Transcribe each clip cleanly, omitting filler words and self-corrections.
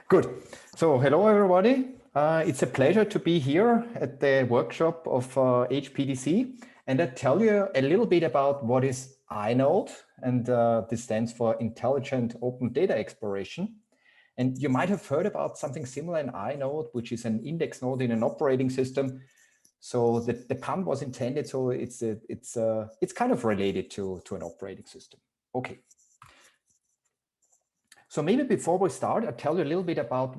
Good. So hello, everybody. It's a pleasure to be here at the workshop of HPDC. And I tell you a little bit about what is INODE. And this stands for Intelligent Open Data Exploration. And you might have heard about something similar in INODE, which is an index node in an operating system. So the pun was intended. So it's kind of related to an operating system. Okay. So maybe before we start, I'll tell you a little bit about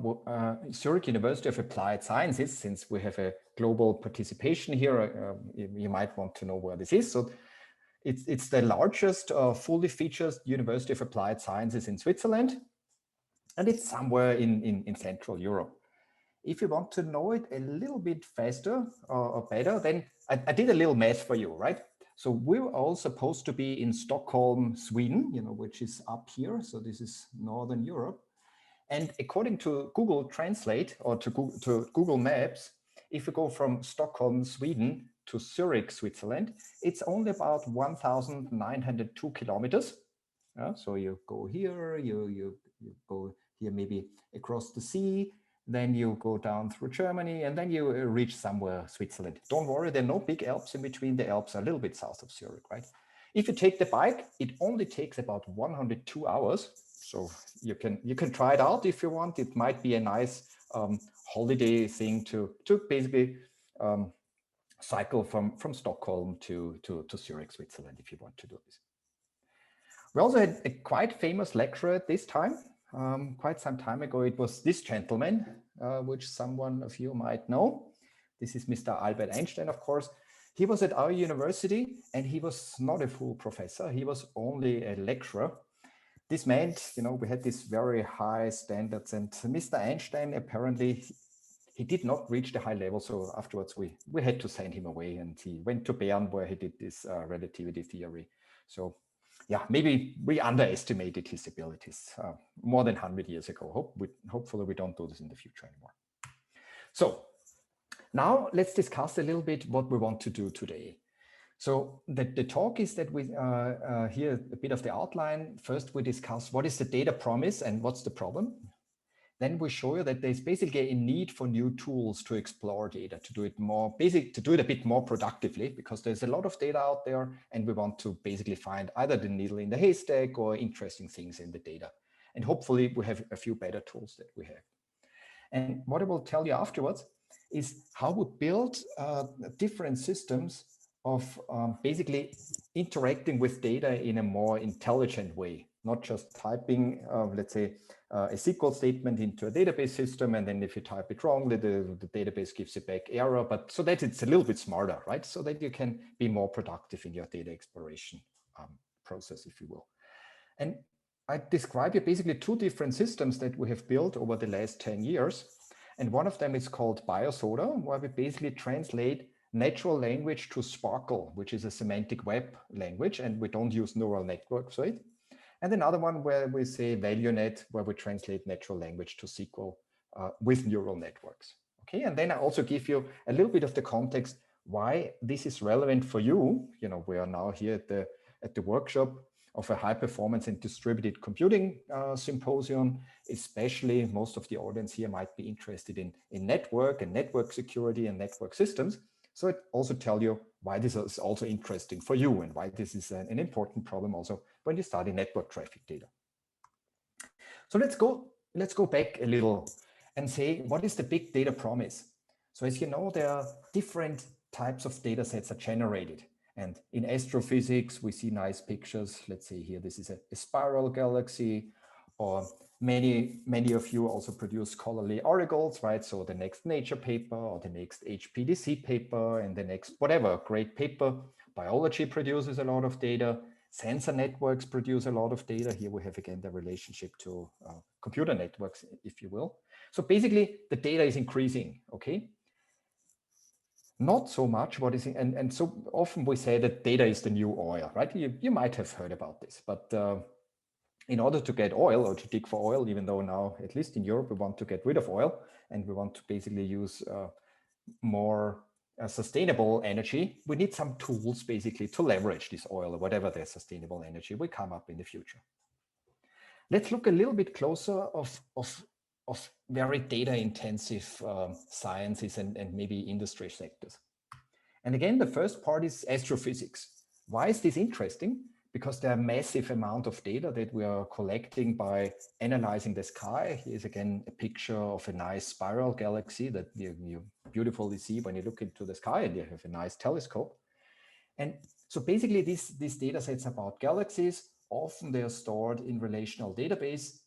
Zurich University of Applied Sciences, since we have a global participation here. You might want to know where this is. So it's the largest fully featured University of Applied Sciences in Switzerland, and it's somewhere in Central Europe. If you want to know it a little bit faster or better, then I did a little math for you, right? So we were all supposed to be in Stockholm, Sweden, which is up here. So this is Northern Europe. And according to Google Translate or to Google Maps, if you go from Stockholm, Sweden to Zurich, Switzerland, it's only about 1,902 kilometers. So you go here, you go here, maybe across the sea. Then you go down through Germany and then you reach somewhere Switzerland. Don't worry, there are no big Alps in between. The Alps are a little bit south of Zurich, right? If you take the bike, it only takes about 102 hours. So you can try it out if you want. It might be a nice holiday thing to basically cycle from Stockholm to Zurich, Switzerland, if you want to do this. We also had a quite famous lecturer at this time. Quite some time ago, it was this gentleman, which someone of you might know. This is Mr. Albert Einstein, of course. He was at our university and he was not a full professor. He was only a lecturer. This meant, we had these very high standards, and Mr. Einstein, apparently, he did not reach the high level. So afterwards, we had to send him away, and he went to Bern where he did this relativity theory. So yeah, maybe we underestimated his abilities more than 100 years ago. Hopefully we don't do this in the future anymore. So now let's discuss a little bit what we want to do today. So the talk is that we here a bit of the outline. First, we discuss what is the data promise and what's the problem. Then we show you that there's basically a need for new tools to explore data, to do it a bit more productively, because there's a lot of data out there and we want to basically find either the needle in the haystack or interesting things in the data. And hopefully we have a few better tools that we have. And what I will tell you afterwards is how we build different systems of basically interacting with data in a more intelligent way, not just typing, let's say, a SQL statement into a database system, and then if you type it wrongly, the database gives you back error, but so that it's a little bit smarter, right? So that you can be more productive in your data exploration process, if you will. And I describe you basically two different systems that we have built over the last 10 years. And one of them is called Biosoda, where we basically translate natural language to SPARQL, which is a semantic web language, and we don't use neural networks for it. And another one where we say ValueNet, where we translate natural language to SQL with neural networks. Okay, and then I also give you a little bit of the context why this is relevant for you. We are now here at the workshop of a high performance and distributed computing symposium. Especially most of the audience here might be interested in network and network security and network systems. So it also tells you why this is also interesting for you and why this is an important problem also when you study network traffic data. So let's go back a little and say, what is the big data promise? So as you know, there are different types of data sets are generated. And in astrophysics, we see nice pictures. Let's say here, this is a spiral galaxy, or many of you also produce scholarly articles, right? So the next Nature paper or the next HPDC paper and the next whatever great paper. Biology produces a lot of data. Sensor networks produce a lot of data. Here we have again the relationship to computer networks, if you will. So basically the data is increasing, okay? Not so much what is, and so often we say that data is the new oil, right? You might have heard about this, but in order to get oil or to dig for oil, even though now, at least in Europe, we want to get rid of oil and we want to basically use more sustainable energy, we need some tools basically to leverage this oil or whatever the sustainable energy will come up in the future. Let's look a little bit closer of very data intensive sciences and maybe industry sectors. And again, the first part is astrophysics. Why is this interesting? Because there are massive amount of data that we are collecting by analyzing the sky. Here's again a picture of a nice spiral galaxy that you beautifully see when you look into the sky and you have a nice telescope. And so basically these data sets about galaxies, often they are stored in relational database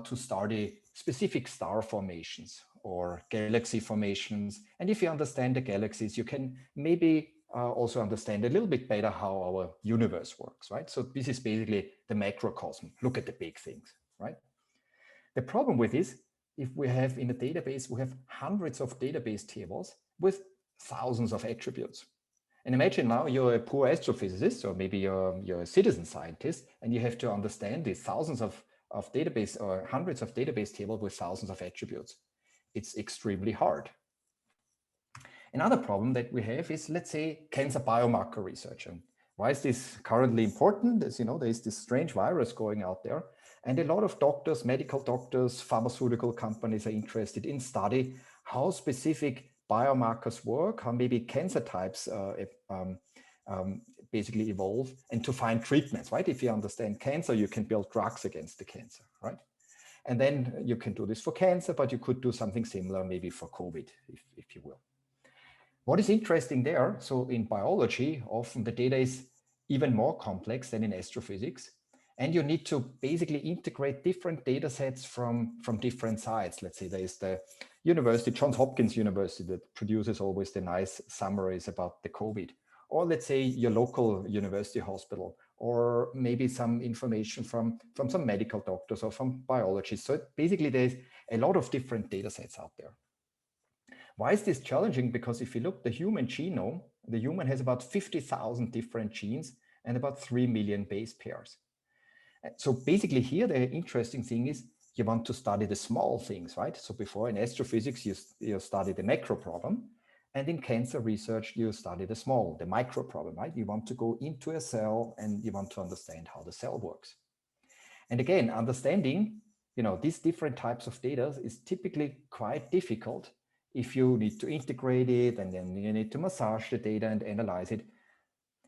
to study specific star formations or galaxy formations. And if you understand the galaxies, you can maybe also understand a little bit better how our universe works, right? So this is basically the macrocosm. Look at the big things, right? The problem with this, if we have in a database, we have hundreds of database tables with thousands of attributes. And imagine now you're a poor astrophysicist, or maybe you're a citizen scientist, and you have to understand these thousands of database or hundreds of database tables with thousands of attributes. It's extremely hard. Another problem that we have is, let's say, cancer biomarker research. And why is this currently important? As you know, there is this strange virus going out there, and a lot of doctors, medical doctors, pharmaceutical companies are interested in study how specific biomarkers work, how maybe cancer types basically evolve, and to find treatments, right? If you understand cancer, you can build drugs against the cancer, right? And then you can do this for cancer, but you could do something similar maybe for COVID, if you will. What is interesting there, so in biology, often the data is even more complex than in astrophysics, and you need to basically integrate different data sets from different sides. Let's say there is the university, Johns Hopkins University, that produces always the nice summaries about the COVID. Or let's say your local university hospital, or maybe some information from some medical doctors or from biologists. So basically there's a lot of different data sets out there. Why is this challenging? Because if you look at the human genome, the human has about 50,000 different genes and about 3 million base pairs. So basically here, the interesting thing is you want to study the small things, right? So before in astrophysics, you study the macro problem. And in cancer research, you study the small, the micro problem, right? You want to go into a cell and you want to understand how the cell works. And again, understanding, these different types of data is typically quite difficult if you need to integrate it and then you need to massage the data and analyze it.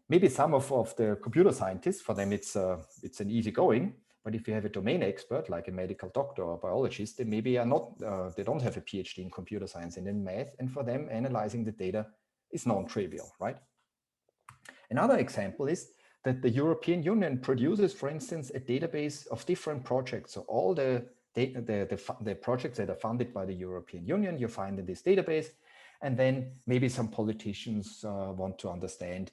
Maybe some of the computer scientists, for them, it's an easy going. But if you have a domain expert, like a medical doctor or biologist, they maybe are not, they don't have a PhD in computer science and in math. And for them, analyzing the data is non-trivial, right? Another example is that the European Union produces, for instance, a database of different projects. So all the projects that are funded by the European Union, you find in this database. And then maybe some politicians want to understand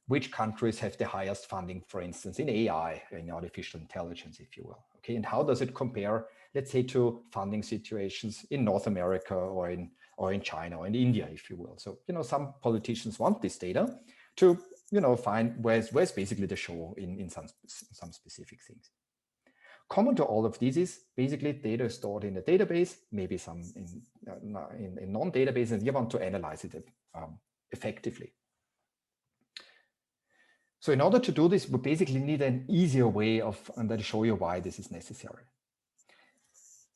which countries have the highest funding, for instance, in AI, in artificial intelligence, if you will. Okay, and how does it compare, let's say, to funding situations in North America or in China or in India, if you will. So, some politicians want this data to, find where's basically the show in some specific things. Common to all of these is basically data stored in a database, maybe some in non-database, and you want to analyze it effectively. So in order to do this, we basically need an easier way and I'll show you why this is necessary.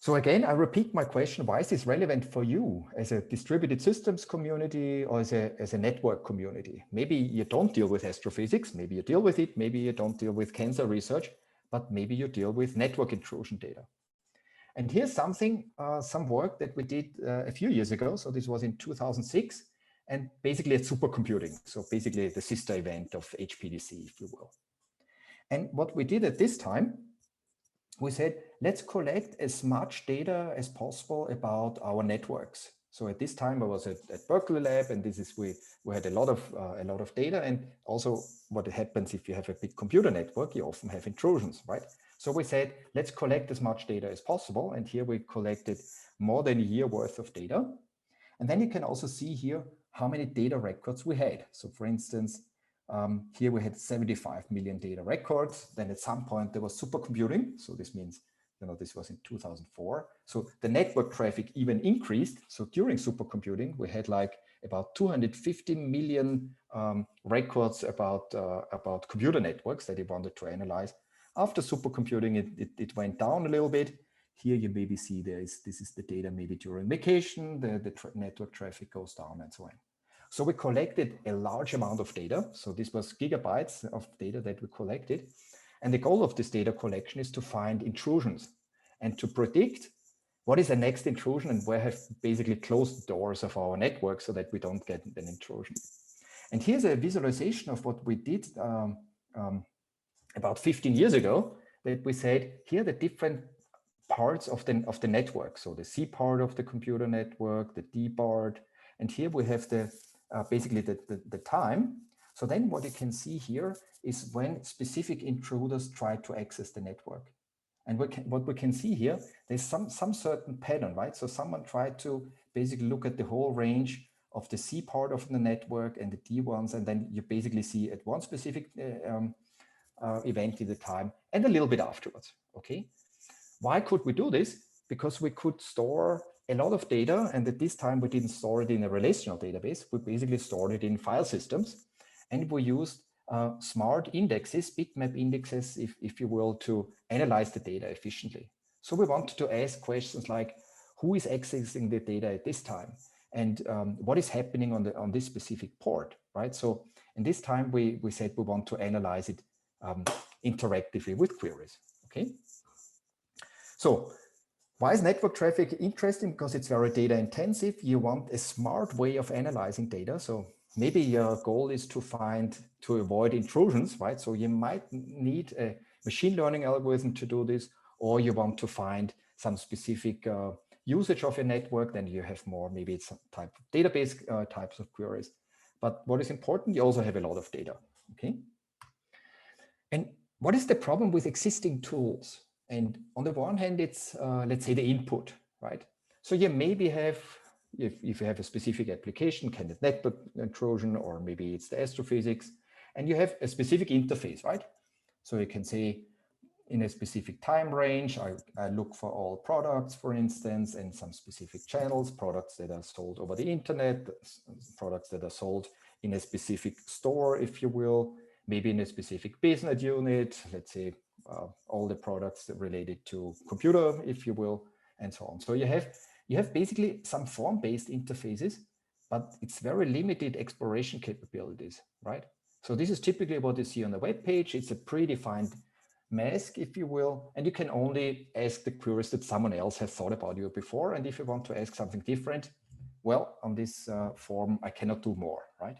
So again, I repeat my question, why is this relevant for you as a distributed systems community or as a network community? Maybe you don't deal with astrophysics, maybe you deal with it, maybe you don't deal with cancer research, but maybe you deal with network intrusion data. And here's something, some work that we did a few years ago. So this was in 2006. And basically it's supercomputing. So basically the sister event of HPDC, if you will. And what we did at this time, we said, let's collect as much data as possible about our networks. So at this time I was at Berkeley Lab, and this is we had a lot of data. And also what happens if you have a big computer network, you often have intrusions, right? So we said, let's collect as much data as possible. And here we collected more than a year worth of data. And then you can also see here how many data records we had. So for instance, here we had 75 million data records. Then at some point there was supercomputing. So this means, this was in 2004. So the network traffic even increased. So during supercomputing, we had like about 250 million records about computer networks that he wanted to analyze. After supercomputing, it went down a little bit. Here you maybe see this is the data maybe during vacation, the network traffic goes down and so on. So we collected a large amount of data. So this was gigabytes of data that we collected. And the goal of this data collection is to find intrusions and to predict what is the next intrusion and where have basically closed doors of our network so that we don't get an intrusion. And here's a visualization of what we did about 15 years ago, that we said, here are the different parts of the network. So the C part of the computer network, the D part, and here we have the basically the time. So then what you can see here is when specific intruders try to access the network. And what we can see here, there's some certain pattern, right? So someone tried to basically look at the whole range of the C part of the network and the D ones, and then you basically see at one specific event in the time and a little bit afterwards, okay? Why could we do this? Because we could store a lot of data, and at this time we didn't store it in a relational database. We basically stored it in file systems, and we used smart indexes, bitmap indexes, if you will, to analyze the data efficiently. So we wanted to ask questions like, who is accessing the data at this time? And what is happening on this specific port, right? So in this time, we said we want to analyze it interactively with queries, okay? So why is network traffic interesting? Because it's very data intensive. You want a smart way of analyzing data. So maybe your goal is to avoid intrusions, right? So you might need a machine learning algorithm to do this, or you want to find some specific usage of a network, then you have more, maybe it's some type of database types of queries. But what is important, you also have a lot of data, okay? And what is the problem with existing tools? And on the one hand, it's, let's say, the input, right? So you maybe have, if you have a specific application, candidate network intrusion, or maybe it's the astrophysics, and you have a specific interface, right? So you can say, in a specific time range, I look for all products, for instance, and some specific channels, products that are sold over the internet, products that are sold in a specific store, if you will, maybe in a specific business unit, let's say all the products related to computer, if you will, and so on. So you have basically some form-based interfaces, but it's very limited exploration capabilities, right? So this is typically what you see on the web page. It's a predefined mask, if you will, and you can only ask the queries that someone else has thought about you before. And if you want to ask something different, well, on this form, I cannot do more, right?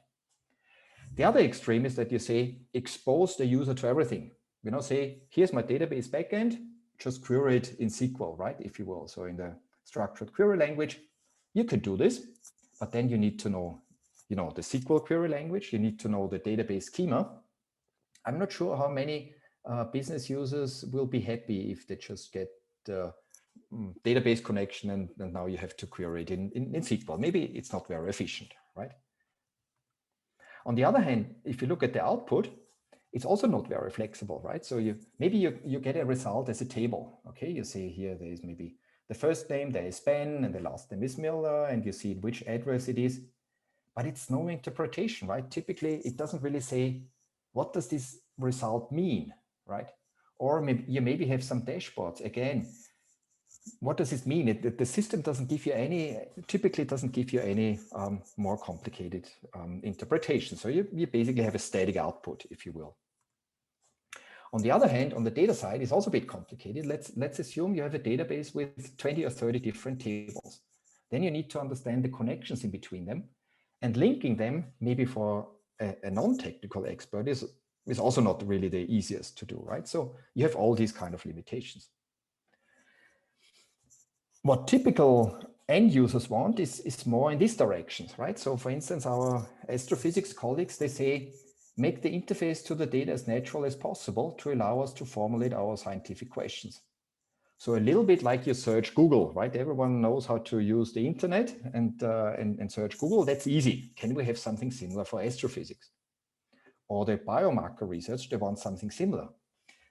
The other extreme is that you say, expose the user to everything. You know, say, here's my database backend, just query it in SQL, right, if you will. So in the structured query language, you could do this, but then you need to know, the SQL query language, you need to know the database schema. I'm not sure how many business users will be happy if they just get the database connection and now you have to query it in SQL. Maybe it's not very efficient, right? On the other hand, if you look at the output, it's also not very flexible, right? So maybe you get a result as a table, okay? You see here there is maybe the first name, there is Ben, and the last name is Miller, and you see which address it is, but it's no interpretation, right? Typically, it doesn't really say, what does this result mean, right? Or maybe you have some dashboards. Again, what does this mean? The system doesn't give you any, typically doesn't give you any more complicated interpretation. So you basically have a static output, if you will. On the other hand, on the data side, it's also a bit complicated. Let's assume you have a database with 20 or 30 different tables. Then you need to understand the connections in between them, and linking them maybe for a non-technical expert is also not really the easiest to do, right? So you have all these kind of limitations. What typical end users want is more in these directions, right? So for instance, our astrophysics colleagues, they say, make the interface to the data as natural as possible to allow us to formulate our scientific questions. So a little bit like you search Google, right? Everyone knows how to use the internet and search Google. That's easy. Can we have something similar for astrophysics? Or the biomarker research, they want something similar.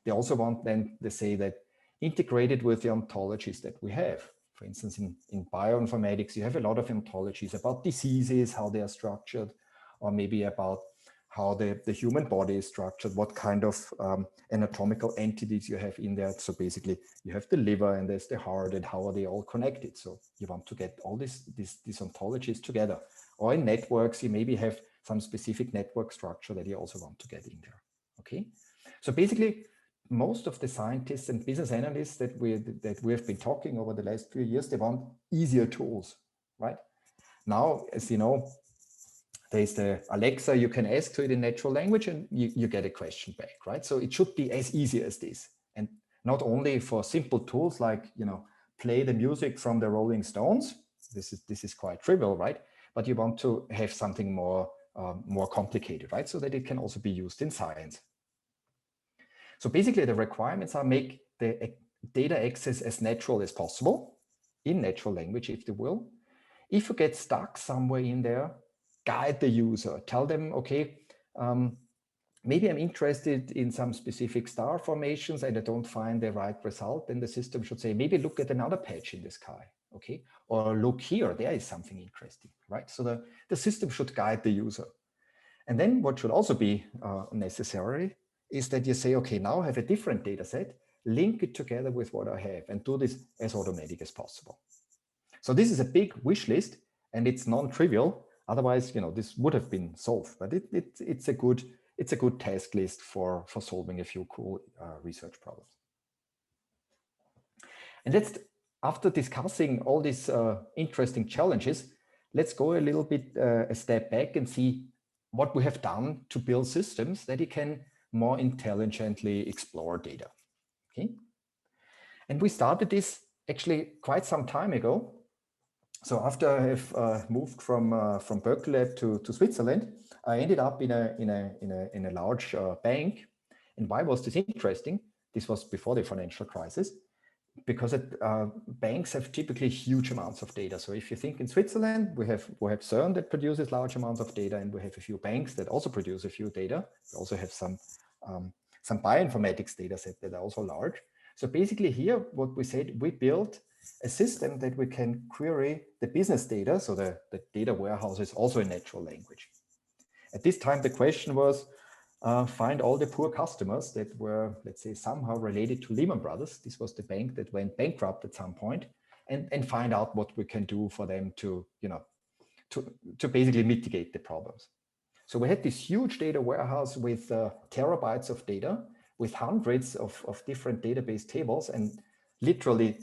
They also want then, they say that integrated with the ontologies that we have. For instance, in bioinformatics, you have a lot of ontologies about diseases, how they are structured, or maybe about how the human body is structured, what kind of anatomical entities you have in there. So basically you have the liver and there's the heart, and how are they all connected? So you want to get all these ontologies together. Or in networks, you maybe have some specific network structure that you also want to get in there. Okay, so basically most of the scientists and business analysts that we have been talking over the last few years, they want easier tools, right? Now, as you know, there's the Alexa, you can ask to it in natural language and you get a question back, right? So it should be as easy as this. And not only for simple tools like, you know, play the music from the Rolling Stones. This is quite trivial, right? But you want to have something more complicated, right? So that it can also be used in science. So basically the requirements are make the data access as natural as possible in natural language, if you will. If you get stuck somewhere in there, guide the user, tell them, okay, maybe I'm interested in some specific star formations and I don't find the right result, then the system should say, maybe look at another patch in the sky, okay? Or look here, there is something interesting, right? So the system should guide the user. And then what should also be necessary is that you say, okay, now I have a different data set, link it together with what I have and do this as automatic as possible. So this is a big wish list and it's non-trivial. Otherwise, you know, this would have been solved, but it's a good task list for solving a few cool research problems. And after discussing all these interesting challenges, let's go a little bit a step back and see what we have done to build systems that you can more intelligently explore data. Okay. And we started this actually quite some time ago. So after I have moved from Berkeley Lab to Switzerland, I ended up in a large bank. And why was this interesting? This was before the financial crisis, because banks have typically huge amounts of data. So if you think in Switzerland, we have CERN that produces large amounts of data, and we have a few banks that also produce a few data. We also have some bioinformatics data set that are also large. So basically here, what we said, we built a system that we can query the business data, so the data warehouse is also in natural language. At this time, the question was, find all the poor customers that were, let's say, somehow related to Lehman Brothers. This was the bank that went bankrupt at some point, and find out what we can do for them to, you know, to basically mitigate the problems. So we had this huge data warehouse with terabytes of data, with hundreds of different database tables and literally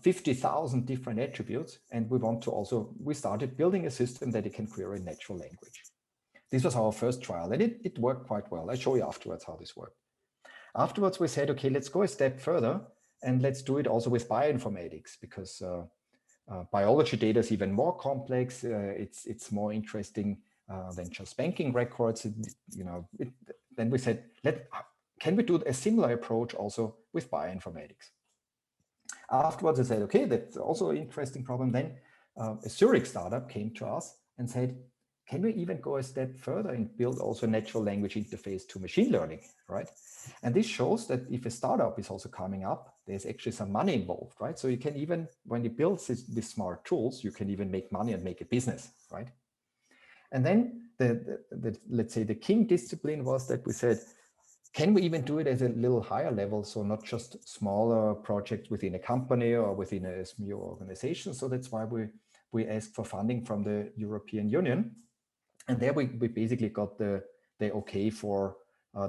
50,000 different attributes. And we started building a system that it can query in natural language. This was our first trial and it worked quite well. I'll show you afterwards how this worked. Afterwards, we said, okay, let's go a step further and let's do it also with bioinformatics, because biology data is even more complex. It's more interesting than just banking records. Then we said, can we do a similar approach also with bioinformatics? Afterwards, I said, okay, that's also an interesting problem. Then a Zurich startup came to us and said, can we even go a step further and build also a natural language interface to machine learning, right? And this shows that if a startup is also coming up, there's actually some money involved, right? So you can even, when you build these smart tools, you can even make money and make a business, right? And then let's say the king discipline was that we said, can we even do it at a little higher level? So not just smaller projects within a company or within a SME organization. So that's why we asked for funding from the European Union. And there we basically got the okay for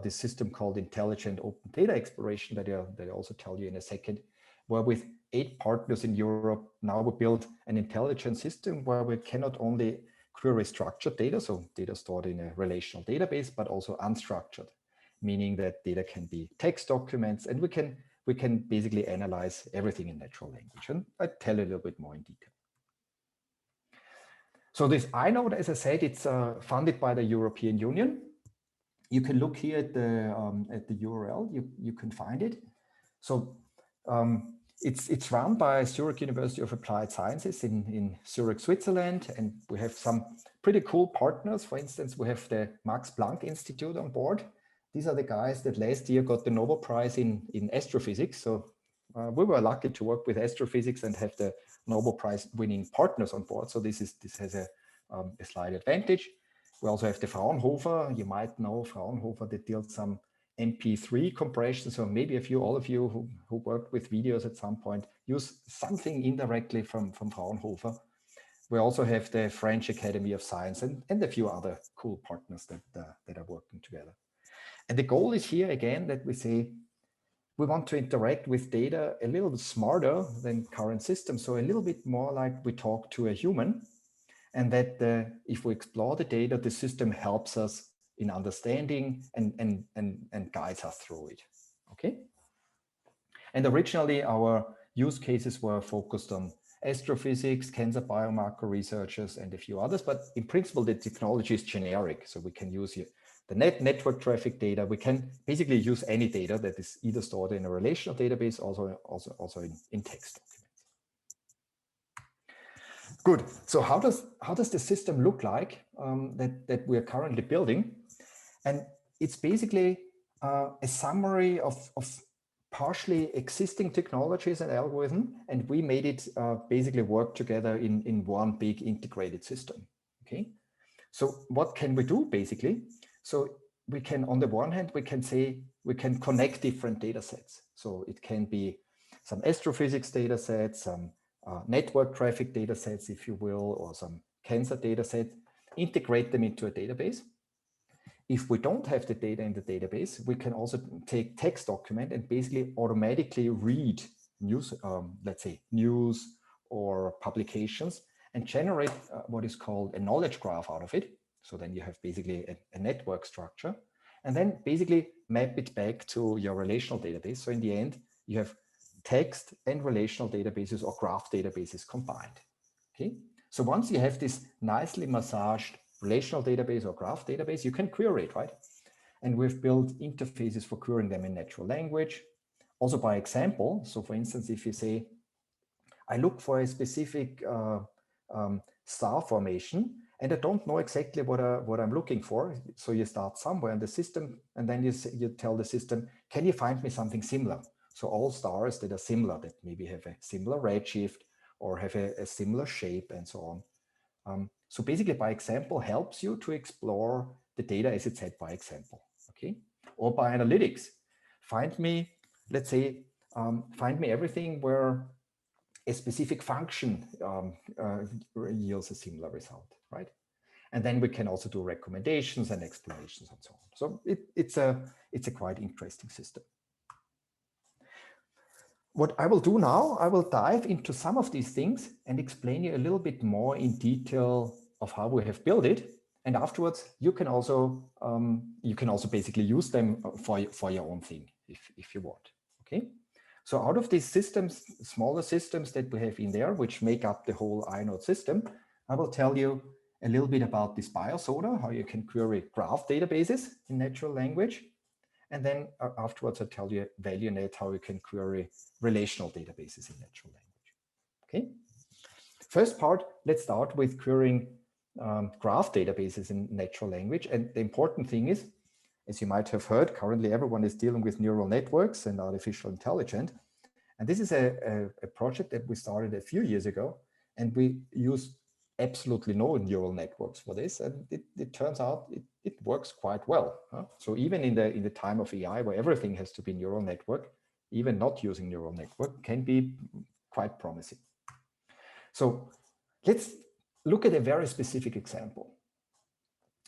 this system called Intelligent Open Data Exploration that I also tell you in a second, where with 8 partners in Europe, now we build an intelligent system where we can not only query structured data, so data stored in a relational database, but also unstructured, meaning that data can be text documents, and we can basically analyze everything in natural language. And I tell you a little bit more in detail. So this INODE, as I said, it's funded by the European Union. You can look here at the URL. You can find it. So it's run by Zurich University of Applied Sciences in Zurich, Switzerland, and we have some pretty cool partners. For instance, we have the Max Planck Institute on board. These are the guys that last year got the Nobel Prize in astrophysics. So we were lucky to work with astrophysics and have the Nobel Prize winning partners on board. So this has a slight advantage. We also have the Fraunhofer. You might know Fraunhofer, that deals some MP3 compression. So maybe all of you who worked with videos at some point use something indirectly from Fraunhofer. We also have the French Academy of Science and a few other cool partners that are working together. And the goal is here again that we say we want to interact with data a little bit smarter than current systems. So a little bit more like we talk to a human, and that if we explore the data, the system helps us in understanding and guides us through it. Okay. And originally our use cases were focused on astrophysics, cancer biomarker researchers, and a few others. But in principle, the technology is generic. So we can use the network traffic data. We can basically use any data that is either stored in a relational database, also in text documents. Good. So how does the system look like that we are currently building? And it's basically a summary of partially existing technologies and algorithm, and we made it basically work together in one big integrated system. Okay. So what can we do basically? So we can, on the one hand, we can connect different data sets. So it can be some astrophysics data sets, some network traffic data sets, if you will, or some cancer data set, integrate them into a database. If we don't have the data in the database, we can also take text document and basically automatically read news, let's say news or publications, and generate what is called a knowledge graph out of it. So then you have basically a network structure, and then basically map it back to your relational database. So in the end, you have text and relational databases or graph databases combined. Okay. So once you have this nicely massaged relational database or graph database, you can query it, right? And we've built interfaces for querying them in natural language, also by example. So for instance, if you say, I look for a specific star formation, and I don't know exactly what I'm looking for. So you start somewhere in the system, and then you tell the system, can you find me something similar? So all stars that are similar, that maybe have a similar redshift or have a similar shape and so on. So basically by example helps you to explore the data as it's said by example, okay? Or by analytics, find me, let's say, find me everything where a specific function yields a similar result, right? And then we can also do recommendations and explanations and so on. So it's a quite interesting system. What I will do now, I will dive into some of these things and explain you a little bit more in detail of how we have built it. And afterwards, you can also basically use them for your own thing if you want. Okay. So out of these systems, smaller systems that we have in there, which make up the whole INODE system, I will tell you a little bit about this Biosoda, how you can query graph databases in natural language. And then afterwards, I'll tell you ValueNet, how you can query relational databases in natural language. Okay. First part, let's start with querying graph databases in natural language. And the important thing is, as you might have heard, currently everyone is dealing with neural networks and artificial intelligence. And this is a project that we started a few years ago, and we use absolutely no neural networks for this, and it turns out it works quite well. So even in the time of AI, where everything has to be neural network, even not using neural network can be quite promising. So let's look at a very specific example,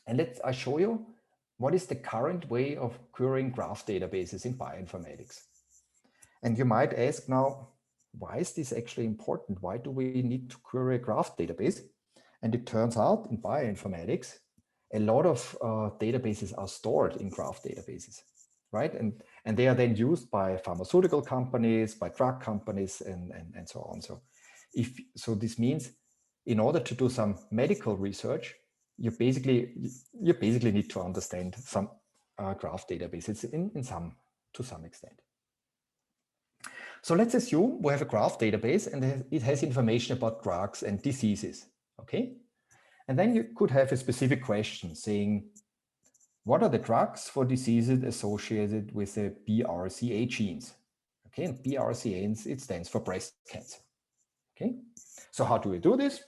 and I show you what is the current way of querying graph databases in bioinformatics. And you might ask now, why is this actually important? Why do we need to query a graph database? And it turns out in bioinformatics, a lot of databases are stored in graph databases, right? And they are then used by pharmaceutical companies, by drug companies, and so on. So this means in order to do some medical research, you basically need to understand some graph databases to some extent. So let's assume we have a graph database and it has information about drugs and diseases. Okay. And then you could have a specific question saying, what are the drugs for diseases associated with the BRCA genes? Okay, and BRCA, it stands for breast cancer. Okay, so how do we do this?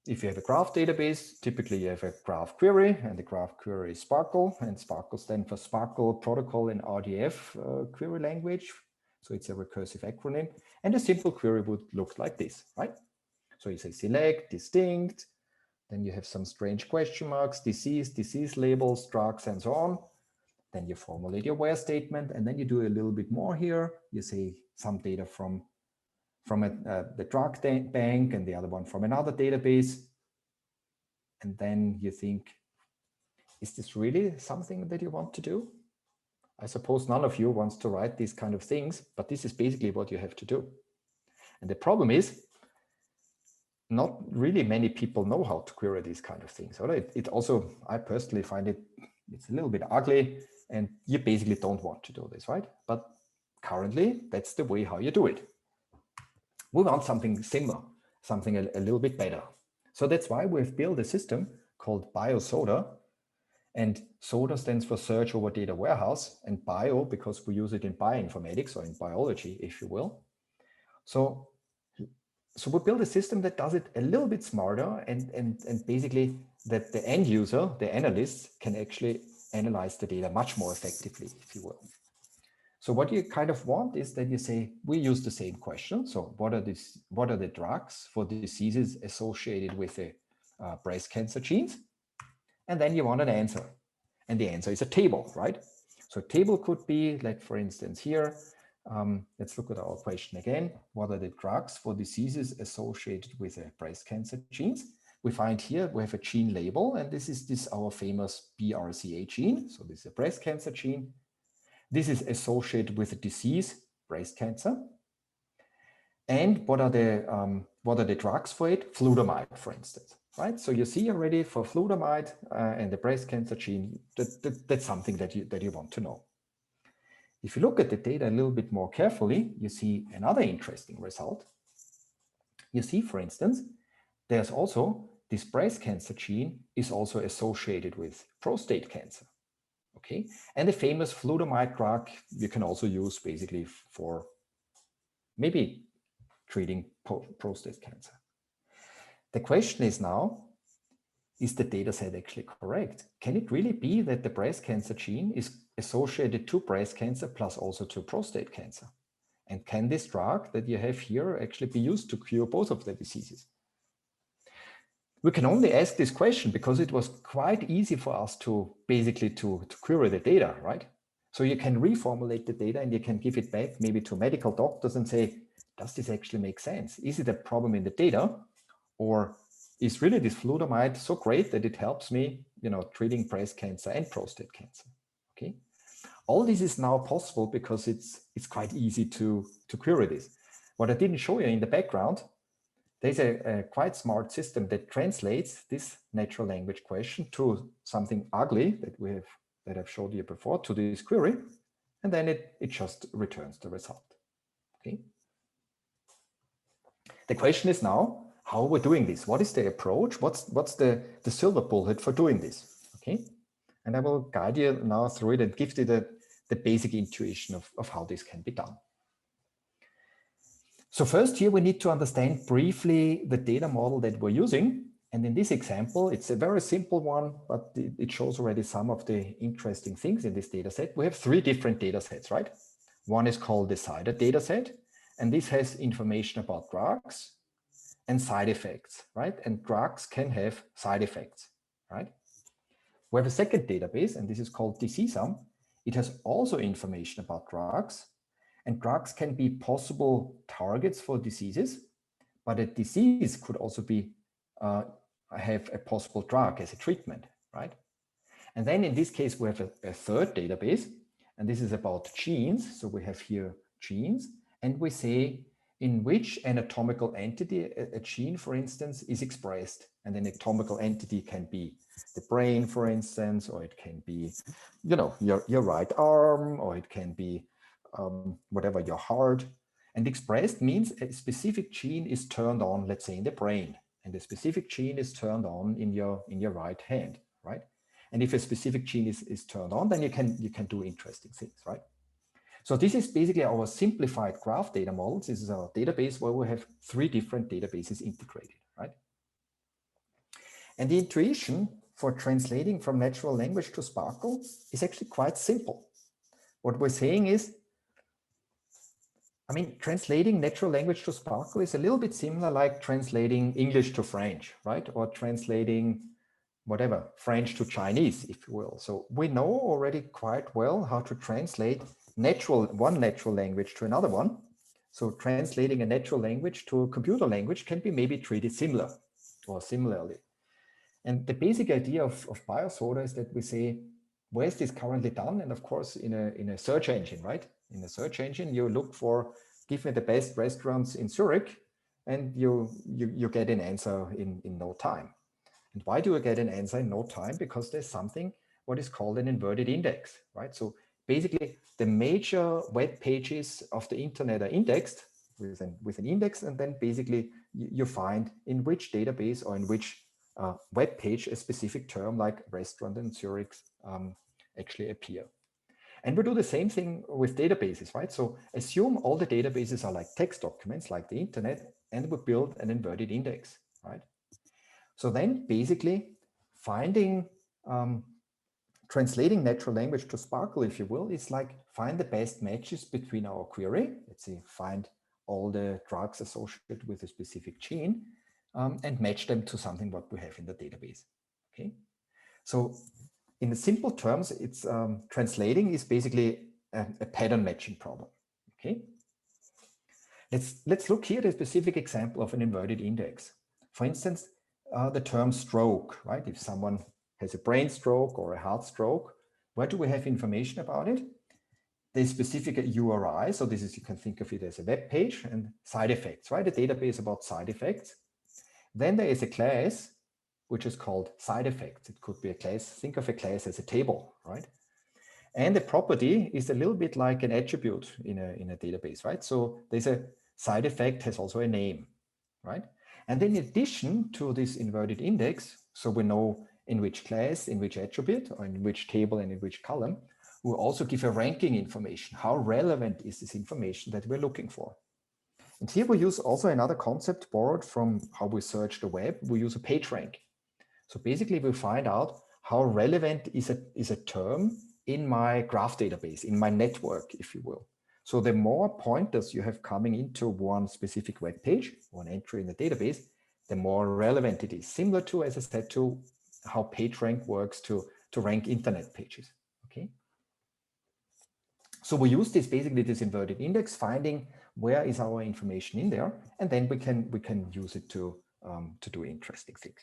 if you have a graph database, typically you have a graph query, and the graph query is SPARQL, and SPARQL stands for SPARQL Protocol in RDF query language. So it's a recursive acronym. And a simple query would look like this, right? So you say select, distinct, then you have some strange question marks, disease labels, drugs, and so on. Then you formulate your where statement, and then you do a little bit more here. You say some data from the drug bank and the other one from another database. And then you think, is this really something that you want to do? I suppose none of you wants to write these kind of things, but this is basically what you have to do. And the problem is, not really many people know how to query these kind of things. Right? It also, I personally find it's a little bit ugly, and you basically don't want to do this, right? But currently, that's the way how you do it. We want something similar, something a little bit better. So that's why we've built a system called BioSoda. And SODA stands for Search Over Data Warehouse, and bio because we use it in bioinformatics or in biology, if you will. So we build a system that does it a little bit smarter, and basically that the end user, the analysts, can actually analyze the data much more effectively, if you will. So what you kind of want is that you say, we use the same question. So what are the drugs for diseases associated with the breast cancer genes? And then you want an answer. And the answer is a table, right? So a table could be, like, for instance, here, let's look at our question again. What are the drugs for diseases associated with breast cancer genes? We find here we have a gene label, and this is our famous BRCA gene. So this is a breast cancer gene. This is associated with a disease, breast cancer. And what are the drugs for it? Flutamide, for instance, right? So you see already for flutamide and the breast cancer gene, that's something that you want to know. If you look at the data a little bit more carefully, you see another interesting result. You see, for instance, there's also this breast cancer gene is also associated with prostate cancer. Okay, and the famous flutamide drug you can also use basically for maybe treating prostate cancer. The question is now, is the data set actually correct? Can it really be that the breast cancer gene is associated to breast cancer plus also to prostate cancer? And can this drug that you have here actually be used to cure both of the diseases? We can only ask this question because it was quite easy for us to basically to query the data, right? So you can reformulate the data and you can give it back maybe to medical doctors and say, does this actually make sense? Is it a problem in the data, or is really this flutamide so great that it helps me, treating breast cancer and prostate cancer? Okay, all this is now possible because it's quite easy to query this. What I didn't show you in the background, there's a quite smart system that translates this natural language question to something ugly that I've showed you before, to this query, and then it just returns the result. Okay. The question is now, how are we doing this? What is the approach? What's the silver bullet for doing this? Okay, and I will guide you now through it and give you the basic intuition of how this can be done. So first here we need to understand briefly the data model that we're using. And in this example, it's a very simple one, but it shows already some of the interesting things in this data set. We have 3 different data sets, right? One is called the CIDR data set, and this has information about drugs and side effects, right? And drugs can have side effects, right? We have a second database, and this is called DCSUM. It has also information about drugs, and drugs can be possible targets for diseases, but a disease could also be have a possible drug as a treatment, right? And then in this case, we have a third database, and this is about genes. So we have here genes, and we say in which anatomical entity a gene, for instance, is expressed. And an anatomical entity can be the brain, for instance, or it can be, your right arm, or it can be whatever, your heart. And expressed means a specific gene is turned on, let's say in the brain, and a specific gene is turned on in your right hand, right? And if a specific gene is turned on, then you can do interesting things, right? So this is basically our simplified graph data models. This is our database where we have 3 different databases integrated, right? And the intuition for translating from natural language to SPARQL is actually quite simple. What we're saying is, I mean, translating natural language to SPARQL is a little bit similar like translating English to French, right? Or translating whatever, French to Chinese, if you will. So we know already quite well how to translate one natural language to another one. So translating a natural language to a computer language can be maybe treated similar or similarly. And the basic idea of BioSoda is that we say, where is this currently done? And of course, in a search engine, right? In a search engine, you look for, give me the best restaurants in Zurich, and you get an answer in no time. And why do I get an answer in no time? Because there's something what is called an inverted index, right? So basically, the major web pages of the internet are indexed with an index, and then basically you find in which database or in which web page a specific term like restaurant in Zurich actually appear. And we do the same thing with databases, right? So assume all the databases are like text documents, like the internet, and we build an inverted index, right? So then basically finding, translating natural language to SPARQL, if you will, is like find the best matches between our query. Let's say find all the drugs associated with a specific gene and match them to something what we have in the database. Okay. So in the simple terms, it's translating is basically a pattern matching problem. Okay. Let's look here at a specific example of an inverted index. For instance, the term stroke, right? If someone has a brain stroke or a heart stroke, where do we have information about it? There's specific URI, so this is, you can think of it as a web page, and side effects, right? A database about side effects. Then there is a class which is called side effects. It could be a class, think of a class as a table, right? And the property is a little bit like an attribute in a database, right? So there's a side effect has also a name, right? And then in addition to this inverted index, so we know in which class, in which attribute, or in which table and in which column, we'll also give a ranking information. How relevant is this information that we're looking for? And here we use also another concept borrowed from how we search the web. We use a page rank. So basically we find out how relevant is a term in my graph database, in my network, if you will. So the more pointers you have coming into one specific web page, one entry in the database, the more relevant it is. Similar to, as I said, to how PageRank works to rank internet pages. Okay. So we use this inverted index, finding where is our information in there, and then we can use it to do interesting things.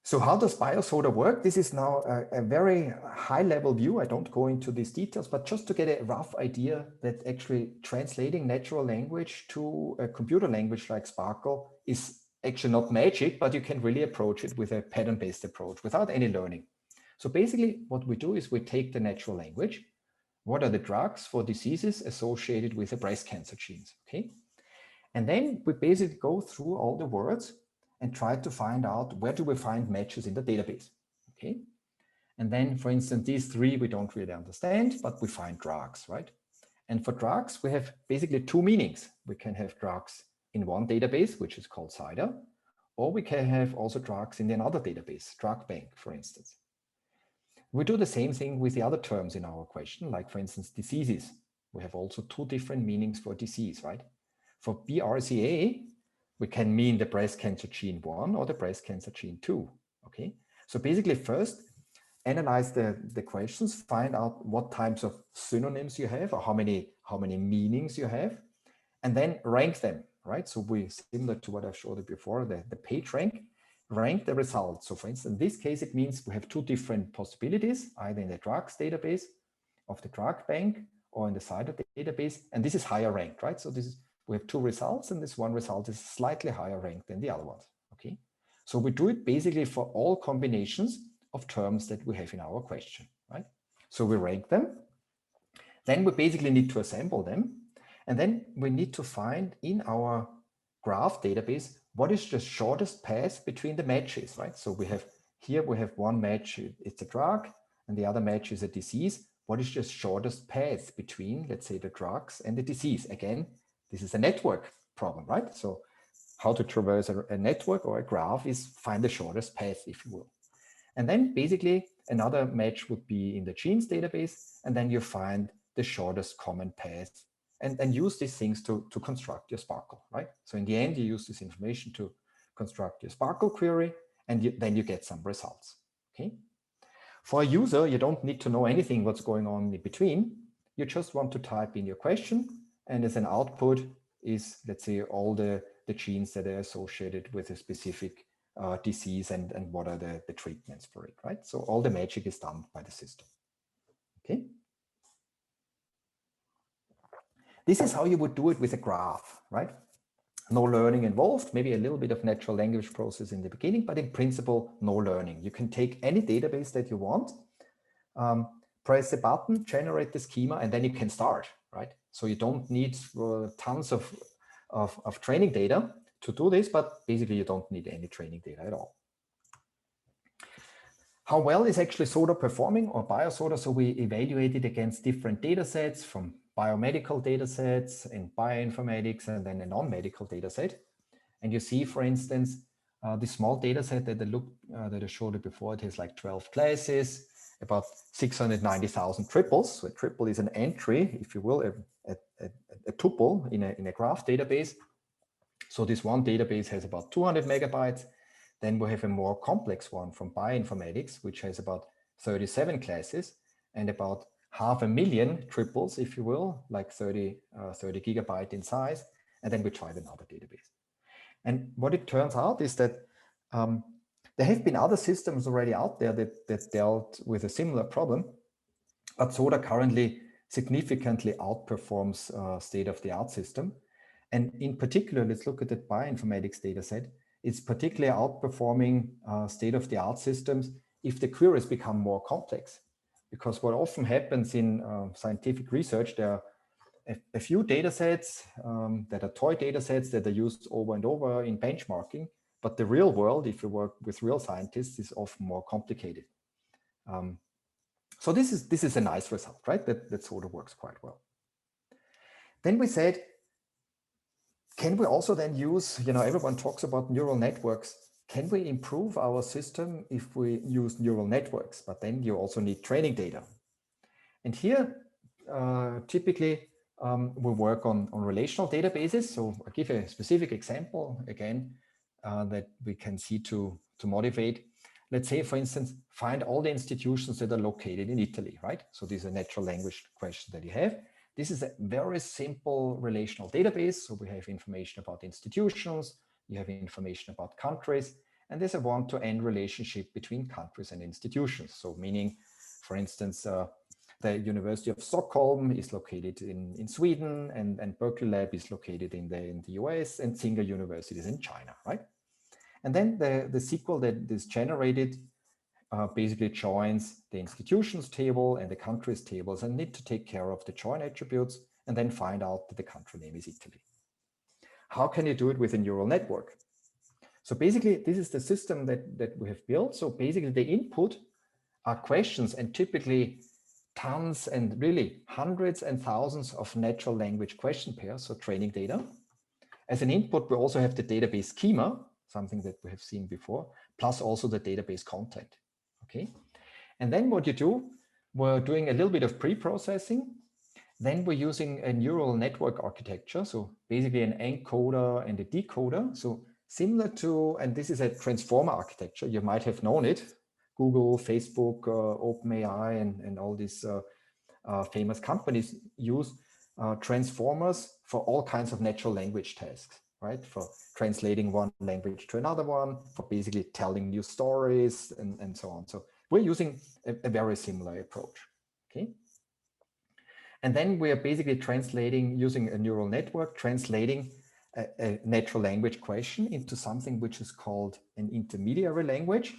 So how does BioSoda work? This is now a very high-level view. I don't go into these details, but just to get a rough idea that actually translating natural language to a computer language like SPARQL is actually not magic, but you can really approach it with a pattern-based approach without any learning. So basically what we do is we take the natural language. What are the drugs for diseases associated with the breast cancer genes? Okay. And then we basically go through all the words and try to find out where do we find matches in the database. Okay. And then, for instance, these three we don't really understand, but we find drugs, right? And for drugs, we have basically two meanings. We can have drugs in one database, which is called CIDR, or we can have also drugs in another database, drug bank, for instance. We do the same thing with the other terms in our question, like for instance, diseases. We have also two different meanings for disease, right? For BRCA, we can mean the breast cancer gene 1 or the breast cancer gene 2, okay? So basically first, analyze the questions, find out what types of synonyms you have or how many meanings you have, and then rank them, right? So we, similar to what I've showed you before, the page rank the results. So for instance, in this case, it means we have two different possibilities, either in the drugs database of the drug bank or in the CIDR database, and this is higher ranked, right? So this is, we have two results, and this one result is slightly higher ranked than the other ones, okay? So we do it basically for all combinations of terms that we have in our question, right? So we rank them, then we basically need to assemble them, and then we need to find in our graph database what is the shortest path between the matches, right? So we have here, we have one match, it's a drug, and the other match is a disease. What is the shortest path between, let's say, the drugs and the disease? Again, this is a network problem, right? So how to traverse a network or a graph is find the shortest path, if you will. And then basically another match would be in the genes database, and then you find the shortest common path and use these things to construct your SPARQL, right? So in the end, you use this information to construct your SPARQL query, and then you get some results, okay? For a user, you don't need to know anything what's going on in between. You just want to type in your question, and as an output is, let's say, all the genes that are associated with a specific disease and what are the treatments for it, right? So all the magic is done by the system, okay? This is how you would do it with a graph, right? No learning involved, maybe a little bit of natural language process in the beginning, but in principle, no learning. You can take any database that you want, press a button, generate the schema, and then you can start, right? So you don't need tons of training data to do this, but basically you don't need any training data at all. How well is actually ZHAW performing, or BioZHAW? So we evaluated against different data sets, from biomedical data sets in bioinformatics and then a non-medical data set. And you see, for instance, the small data set that I showed you before, it has like 12 classes, about 690,000 triples. So a triple is an entry, if you will, a tuple in a graph database. So this one database has about 200 megabytes. Then we have a more complex one from bioinformatics, which has about 37 classes and about 500,000 triples, if you will, like 30 gigabyte in size. And then we tried another database. And what it turns out is that there have been other systems already out there that dealt with a similar problem, but ZHAW currently significantly outperforms state-of-the-art system. And in particular, let's look at the bioinformatics dataset. It's particularly outperforming state-of-the-art systems if the queries become more complex. Because what often happens in scientific research, there are a few data sets that are toy data sets that are used over and over in benchmarking, but the real world, if you work with real scientists, is often more complicated. So this is a nice result, right? That sort of works quite well. Then we said, can we also then use, everyone talks about neural networks. Can we improve our system if we use neural networks? But then you also need training data. And here, typically, we work on relational databases. So I'll give a specific example again that we can see to motivate. Let's say, for instance, find all the institutions that are located in Italy, right? So this is a natural language question that you have. This is a very simple relational database. So we have information about institutions, you have information about countries, and there's a one-to-end relationship between countries and institutions. So meaning, for instance, the University of Stockholm is located in Sweden, and Berkeley Lab is located in the US, and Tsinghua University is in China, right? And then the SQL that is generated basically joins the institutions table and the countries tables and need to take care of the join attributes and then find out that the country name is Italy. How can you do it with a neural network? So basically, this is the system that we have built. So basically, the input are questions, and typically tons and really hundreds and thousands of natural language question pairs, so training data. As an input, we also have the database schema, something that we have seen before, plus also the database content. Okay. And then what you do, we're doing a little bit of pre-processing. Then we're using a neural network architecture. So basically an encoder and a decoder. So similar to, and this is a transformer architecture, you might have known it, Google, Facebook, OpenAI, and all these famous companies use transformers for all kinds of natural language tasks, right? For translating one language to another one, for basically telling new stories and so on. So we're using a very similar approach, okay? And then we are basically translating, using a neural network, translating a natural language question into something which is called an intermediary language.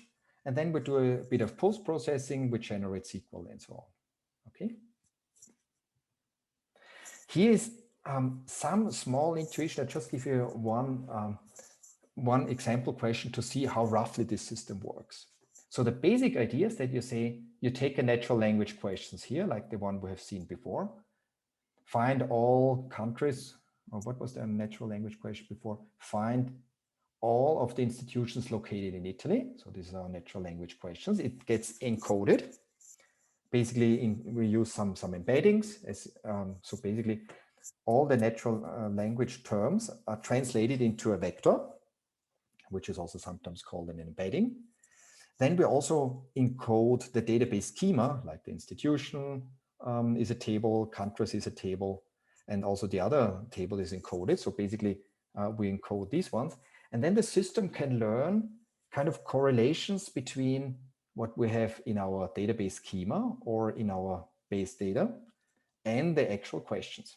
And then we do a bit of post-processing, which generates SQL and so on, okay? Here is some small intuition. I'll just give you one example question to see how roughly this system works. So the basic idea is that you say, you take a natural language questions here, like the one we have seen before, find all countries, or what was the natural language question before? Find all of the institutions located in Italy. So these are natural language questions. It gets encoded. Basically, we use some embeddings. So basically, all the natural language terms are translated into a vector, which is also sometimes called an embedding. Then we also encode the database schema, like the institution is a table, countries is a table, and also the other table is encoded. So basically, we encode these ones. And then the system can learn kind of correlations between what we have in our database schema or in our base data and the actual questions,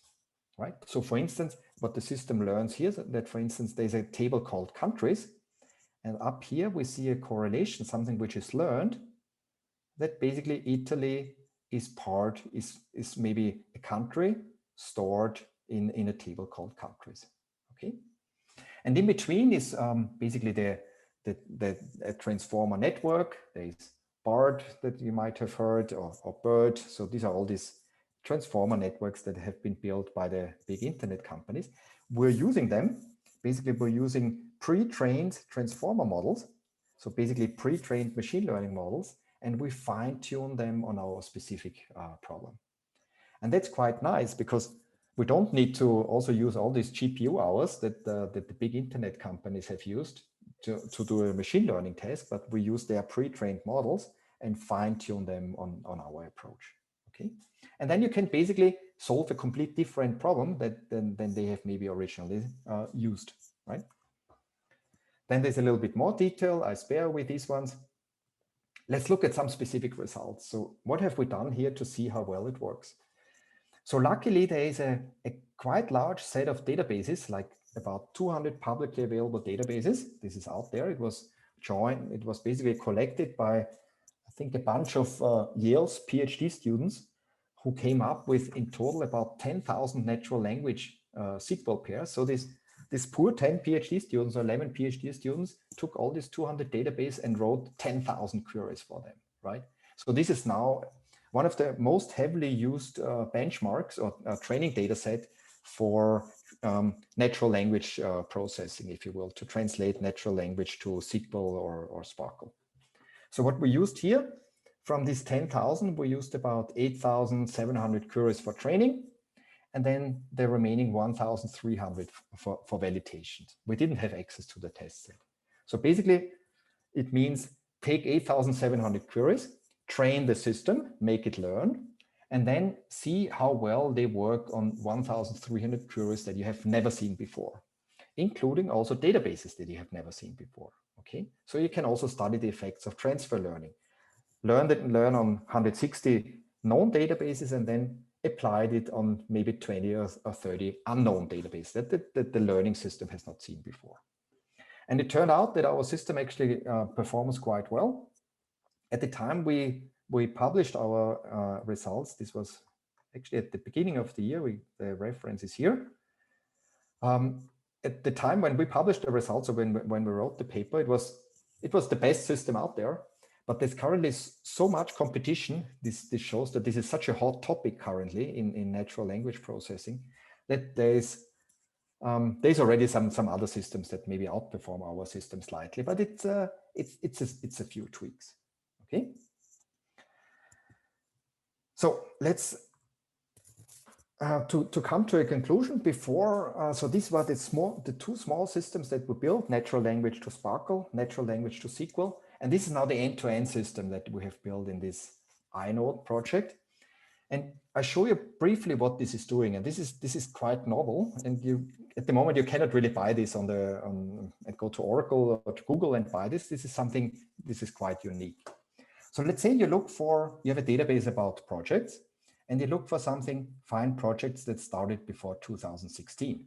right? So for instance, what the system learns here is that, for instance, there's a table called countries. And up here, we see a correlation, something which is learned, that basically Italy is maybe a country stored in a table called countries, okay? And in between is basically the transformer network. There's BART that you might have heard, or BERT. So these are all these transformer networks that have been built by the big internet companies. We're using them. Basically, we're using pre-trained transformer models. So basically pre-trained machine learning models, and we fine-tune them on our specific problem. And that's quite nice because we don't need to also use all these GPU hours that the big internet companies have used to do a machine learning task, but we use their pre-trained models and fine-tune them on our approach, okay? And then you can basically solve a complete different problem than they have maybe originally used, right? Then there's a little bit more detail. I spare with these ones. Let's look at some specific results. So what have we done here to see how well it works? So luckily, there is a quite large set of databases, like about 200 publicly available databases. This is out there. It was basically collected by, I think, a bunch of Yale's PhD students who came up with, in total, about 10,000 natural language SQL pairs. So this poor 10 PhD students or 11 PhD students took all these 200 database and wrote 10,000 queries for them, right? So this is now one of the most heavily used benchmarks or training data set for natural language processing, if you will, to translate natural language to SQL or SPARQL. So what we used here, from these 10,000, we used about 8,700 queries for training, and then the remaining 1,300 for validation. We didn't have access to the test set. So basically, it means take 8,700 queries, train the system, make it learn, and then see how well they work on 1,300 queries that you have never seen before, including also databases that you have never seen before, okay? So you can also study the effects of transfer learning. Learn on 160 known databases and then applied it on maybe 20 or 30 unknown databases that the learning system has not seen before. And it turned out that our system actually performs quite well. At the time we published our results, this was actually at the beginning of the year, the reference is here. At the time when we published the results, or when we wrote the paper, it was the best system out there. But there's currently so much competition. This shows that this is such a hot topic currently in natural language processing, that there's already some other systems that maybe outperform our system slightly, but it's a few tweaks. Okay. So let's to come to a conclusion before. So these were the two small systems that we built: natural language to SPARQL, natural language to SQL. And this is now the end-to-end system that we have built in this INODE project. And I show you briefly what this is doing. And this is quite novel. And at the moment, you cannot really buy this and go to Oracle or to Google and buy this. This is quite unique. So let's say you have a database about projects, and you look for find projects that started before 2016.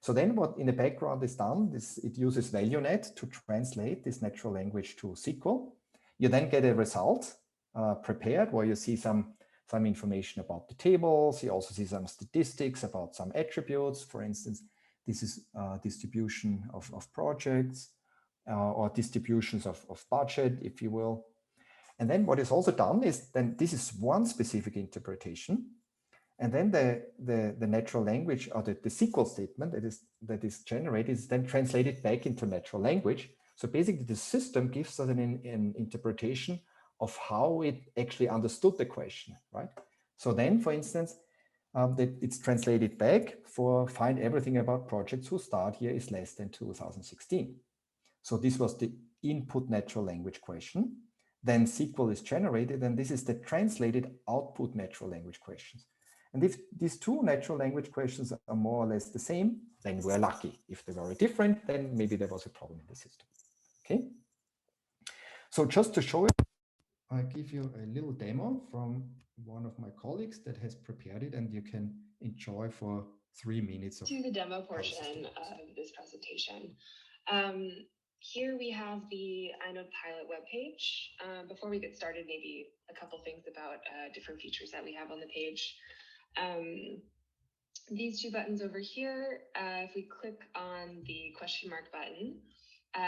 So then what in the background is done is it uses ValueNet to translate this natural language to SQL. You then get a result prepared where you see some information about the tables. You also see some statistics about some attributes. For instance, this is distribution of projects or distributions of budget, if you will. And then what is also done is then this is one specific interpretation. And then the natural language, or the SQL statement that is generated, is then translated back into natural language. So basically the system gives us an interpretation of how it actually understood the question, right? So then, for instance, it's translated back for find everything about projects whose start year is less than 2016. So this was the input natural language question. Then SQL is generated, and this is the translated output natural language questions. And if these two natural language questions are more or less the same, then we're lucky. If they were different, then maybe there was a problem in the system. Okay. So just to show you, I'll give you a little demo from one of my colleagues that has prepared it, and you can enjoy for 3 minutes. To the demo portion of this presentation. Here we have the INODE pilot webpage. Before we get started, maybe a couple things about different features that we have on the page. These two buttons over here, if we click on the question mark button,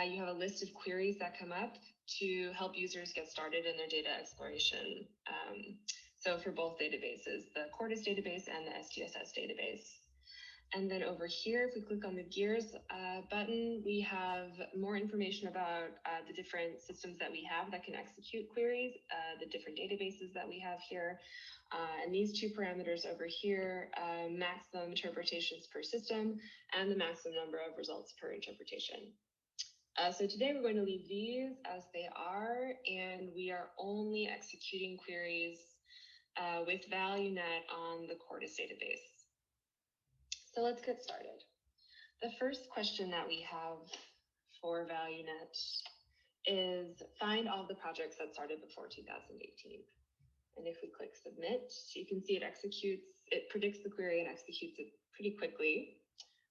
you have a list of queries that come up to help users get started in their data exploration. So for both databases, the Quartus database and the STSS database. And then over here, if we click on the gears button, we have more information about the different systems that we have that can execute queries, the different databases that we have here. And these two parameters over here, maximum interpretations per system and the maximum number of results per interpretation. So today we're going to leave these as they are, and we are only executing queries with ValueNet on the Quartus database. So let's get started. The first question that we have for ValueNet is find all the projects that started before 2018. And if we click submit, you can see it predicts the query and executes it pretty quickly.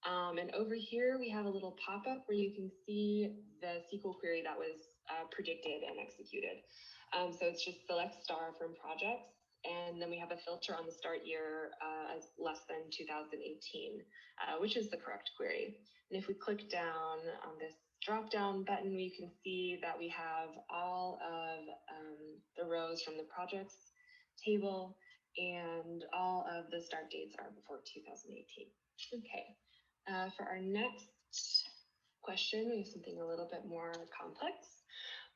And over here, we have a little pop-up where you can see the SQL query that was predicted and executed. So it's just select star from projects. And then we have a filter on the start year as less than 2018, which is the correct query. And if we click down on this drop-down button, we can see that we have all of the rows from the projects table, and all of the start dates are before 2018. Okay, for our next question, we have something a little bit more complex.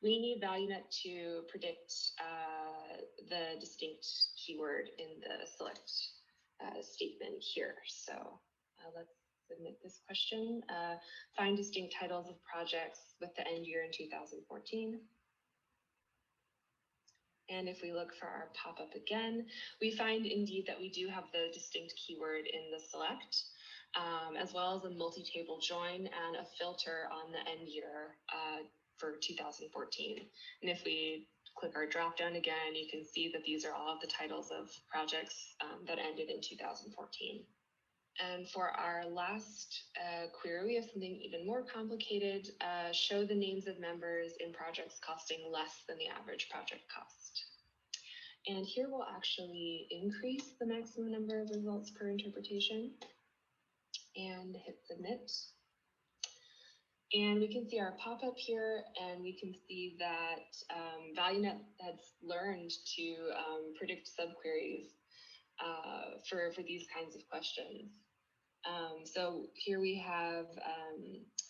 We need ValueNet to predict the distinct keyword in the select statement here. So let's submit this question. Find distinct titles of projects with the end year in 2014. And if we look for our pop-up again, we find indeed that we do have the distinct keyword in the select, as well as a multi-table join and a filter on the end year for 2014. And if we click our drop-down again, you can see that these are all of the titles of projects that ended in 2014. And for our last query, we have something even more complicated. Show the names of members in projects costing less than the average project cost. And here we'll actually increase the maximum number of results per interpretation and hit submit. And we can see our pop-up here, and we can see that ValueNet has learned to predict subqueries for these kinds of questions. So here we have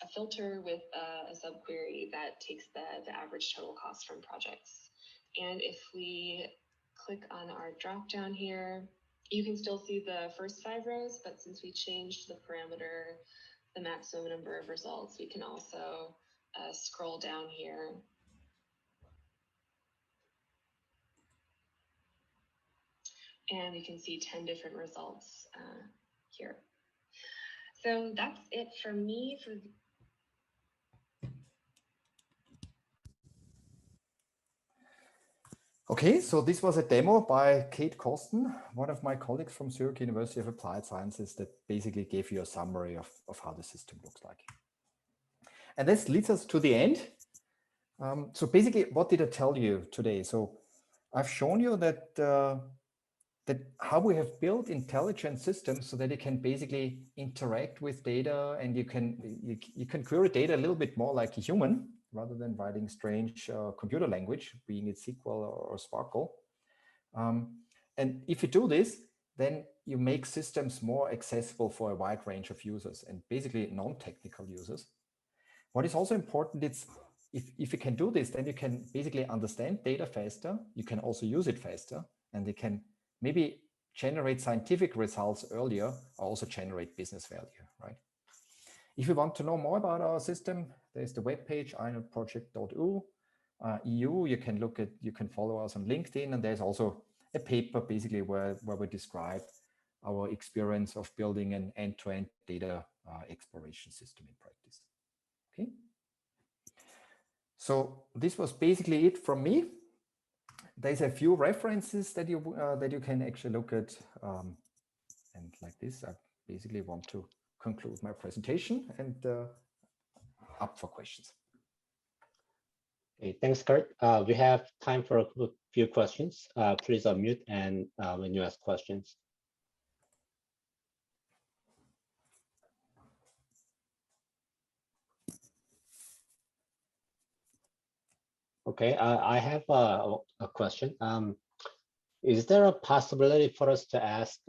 a filter with a subquery that takes the average total cost from projects. And if we click on our drop-down here, you can still see the first 5 rows, but since we changed the parameter, the maximum number of results, we can also scroll down here. And we can see 10 different results here. So that's it from me for Okay, so this was a demo by Kate Kosten, one of my colleagues from Zurich University of Applied Sciences, that basically gave you a summary of how the system looks like. And this leads us to the end. So basically, what did I tell you today? So I've shown you that that how we have built intelligent systems so that it can basically interact with data, and you can query data a little bit more like a human rather than writing strange computer language, being it SQL or SPARQL. And if you do this, then you make systems more accessible for a wide range of users and basically non-technical users. What is also important is if you can do this, then you can basically understand data faster. You can also use it faster, and you can maybe generate scientific results earlier, or also generate business value, right? If you want to know more about our system, there's the webpage inodeproject.eu. You can follow us on LinkedIn, and there's also a paper basically where we describe our experience of building an end-to-end data exploration system in practice. Okay. So this was basically it from me. There's a few references that you can actually look at, and like this, I basically want to conclude my presentation and up for questions. Okay, thanks, Kurt. We have time for a few questions. Please unmute and when you ask questions. Okay, I have a question. Is there a possibility for us to ask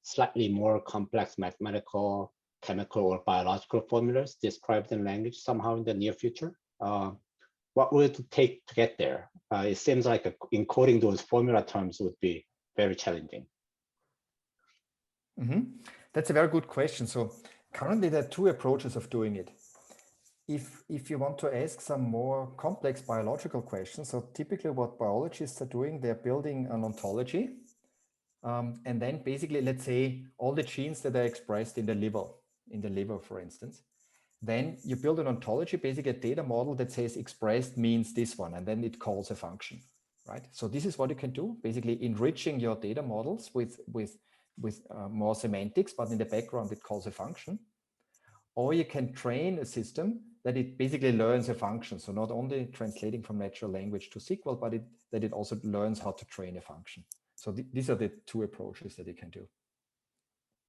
slightly more complex mathematical, chemical, or biological formulas described in language somehow in the near future? What would it take to get there? It seems like encoding those formula terms would be very challenging. That's a very good question. So currently there are two approaches of doing it. If you want to ask some more complex biological questions, so typically what biologists are doing, they're building an ontology. And then basically, let's say all the genes that are expressed in the liver, for instance, then you build an ontology, basically a data model that says expressed means this one, and then it calls a function, right? So this is what you can do, basically enriching your data models with more semantics, but in the background it calls a function. Or you can train a system that it basically learns a function. So not only translating from natural language to SQL, but that it also learns how to train a function. So these are the two approaches that you can do.